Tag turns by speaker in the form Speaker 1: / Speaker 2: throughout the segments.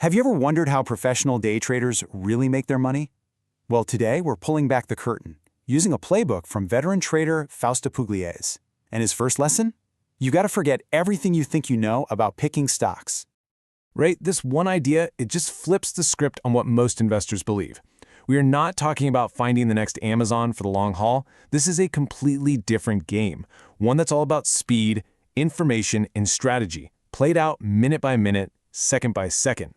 Speaker 1: Have you ever wondered how professional day traders really make their money? Well, today we're pulling back the curtain, using a playbook from veteran trader Fausto Pugliese. And his first lesson? You gotta forget everything you think you know about picking stocks.
Speaker 2: Right? This one idea, it just flips the script on what most investors believe. We are not talking about finding the next Amazon for the long haul. This is a completely different game, one that's all about speed, information, and strategy, played out minute by minute, second by second.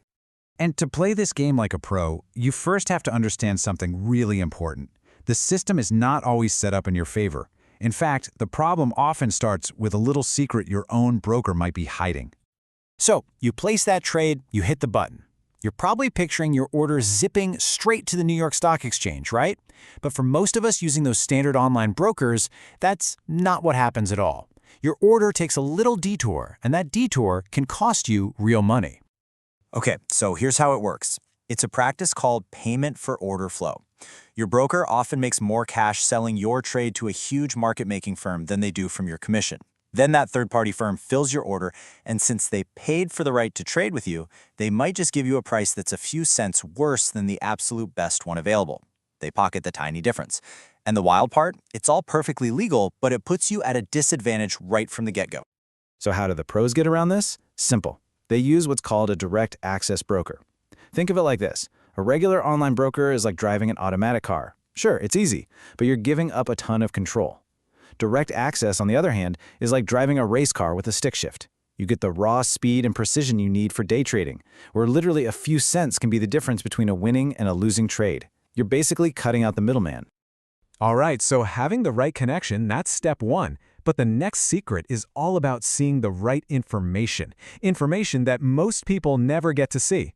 Speaker 3: And to play this game like a pro, you first have to understand something really important. The system is not always set up in your favor. In fact, the problem often starts with a little secret your own broker might be hiding.
Speaker 1: So, you place that trade, you hit the button. You're probably picturing your order zipping straight to the New York Stock Exchange, right? But for most of us using those standard online brokers, that's not what happens at all. Your order takes a little detour, and that detour can cost you real money.
Speaker 4: Okay, so here's how it works. It's a practice called payment for order flow. Your broker often makes more cash selling your trade to a huge market-making firm than they do from your commission. Then that third-party firm fills your order, and since they paid for the right to trade with you, they might just give you a price that's a few cents worse than the absolute best one available. They pocket the tiny difference. And the wild part? It's all perfectly legal, but it puts you at a disadvantage right from the get-go.
Speaker 2: So how do the pros get around this? Simple. They use what's called a direct access broker. Think of it like this. A regular online broker is like driving an automatic car. Sure, it's easy, but you're giving up a ton of control. Direct access, on the other hand, is like driving a race car with a stick shift. You get the raw speed and precision you need for day trading, where literally a few cents can be the difference between a winning and a losing trade. You're basically cutting out the middleman.
Speaker 5: All right, so having the right connection, that's step one. But the next secret is all about seeing the right information. Information that most people never get to see.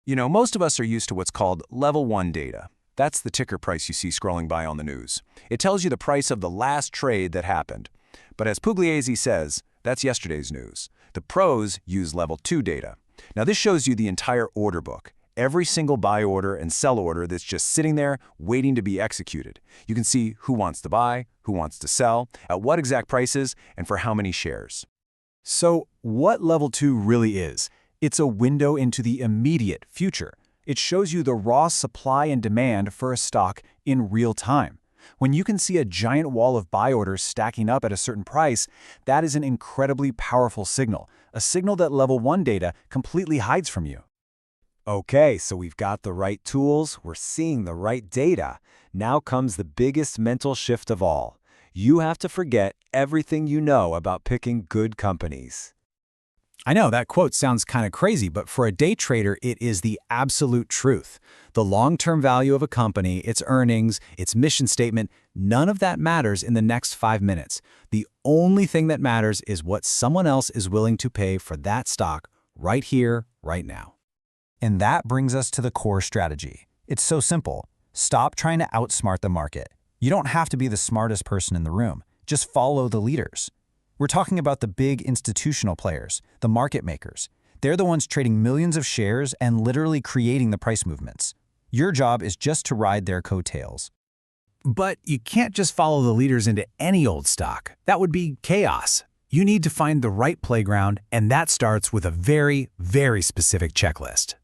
Speaker 1: You know, most of us are used to what's called level 1 data. That's the ticker price you see scrolling by on the news. It tells you the price of the last trade that happened. But as Pugliese says, that's yesterday's news. The pros use level 2 data. Now this shows you the entire order book. Every single buy order and sell order that's just sitting there waiting to be executed. You can see who wants to buy, who wants to sell, at what exact prices, and for how many shares. So what level 2 really is? It's a window into the immediate future. It shows you the raw supply and demand for a stock in real time. When you can see a giant wall of buy orders stacking up at a certain price, that is an incredibly powerful signal, a signal that level 1 data completely hides from you.
Speaker 5: Okay, so we've got the right tools, we're seeing the right data. Now comes the biggest mental shift of all. You have to forget everything you know about picking good companies.
Speaker 3: I know that quote sounds kind of crazy, but for a day trader, it is the absolute truth. The long-term value of a company, its earnings, its mission statement, none of that matters in the next 5 minutes. The only thing that matters is what someone else is willing to pay for that stock right here, right now.
Speaker 4: And that brings us to the core strategy. It's so simple. Stop trying to outsmart the market. You don't have to be the smartest person in the room. Just follow the leaders. We're talking about the big institutional players, the market makers. They're the ones trading millions of shares and literally creating the price movements. Your job is just to ride their coattails.
Speaker 3: But you can't just follow the leaders into any old stock. That would be chaos. You need to find the right playground, and that starts with a very, very specific checklist.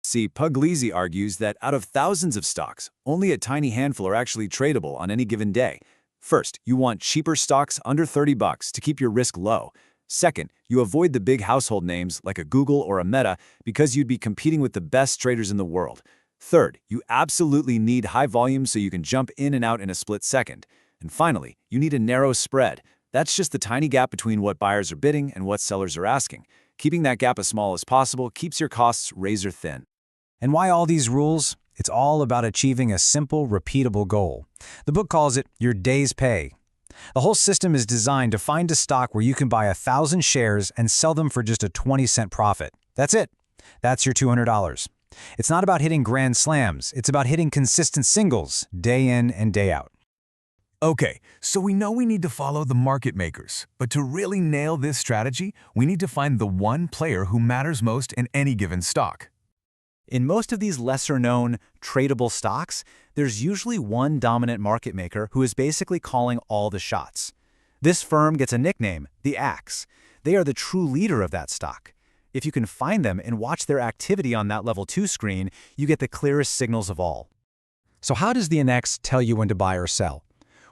Speaker 1: See, Pugliese argues that out of thousands of stocks, only a tiny handful are actually tradable on any given day. First, you want cheaper stocks under $30 to keep your risk low. Second, you avoid the big household names like a Google or a Meta because you'd be competing with the best traders in the world. Third, you absolutely need high volume so you can jump in and out in a split second. And finally, you need a narrow spread. That's just the tiny gap between what buyers are bidding and what sellers are asking. Keeping that gap as small as possible keeps your costs razor thin.
Speaker 3: And why all these rules? It's all about achieving a simple, repeatable goal. The book calls it your day's pay. The whole system is designed to find a stock where you can buy 1,000 shares and sell them for just a 20-cent profit. That's it. That's your $200. It's not about hitting grand slams. It's about hitting consistent singles, day in and day out.
Speaker 5: Okay, so we know we need to follow the market makers, but to really nail this strategy, we need to find the one player who matters most in any given stock.
Speaker 4: In most of these lesser-known, tradable stocks, there's usually one dominant market maker who is basically calling all the shots. This firm gets a nickname, the Axe. They are the true leader of that stock.
Speaker 2: If you can find them and watch their activity on that level 2 screen, you get the clearest signals of all.
Speaker 3: So how does the NX tell you when to buy or sell?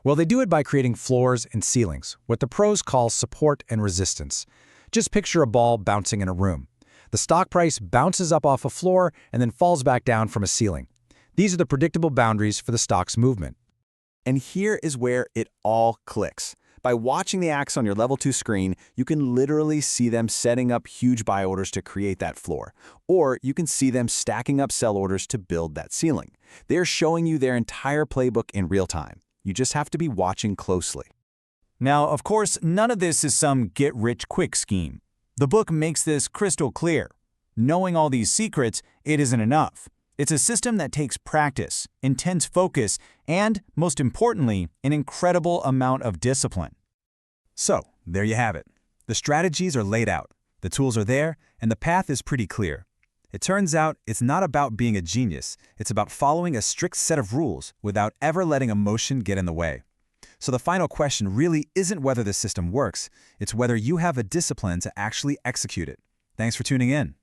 Speaker 3: Well, they do it by creating floors and ceilings, what the pros call support and resistance. Just picture a ball bouncing in a room. The stock price bounces up off a floor and then falls back down from a ceiling. These are the predictable boundaries for the stock's movement.
Speaker 1: And here is where it all clicks. By watching the acts on your level 2 screen, you can literally see them setting up huge buy orders to create that floor. Or you can see them stacking up sell orders to build that ceiling. They're showing you their entire playbook in real time. You just have to be watching closely.
Speaker 4: Now, of course, none of this is some get-rich-quick scheme. The book makes this crystal clear. Knowing all these secrets, it isn't enough. It's a system that takes practice, intense focus, and, most importantly, an incredible amount of discipline.
Speaker 6: So, there you have it. The strategies are laid out, the tools are there, and the path is pretty clear. It turns out it's not about being a genius, it's about following a strict set of rules without ever letting emotion get in the way. So the final question really isn't whether the system works, it's whether you have a discipline to actually execute it. Thanks for tuning in.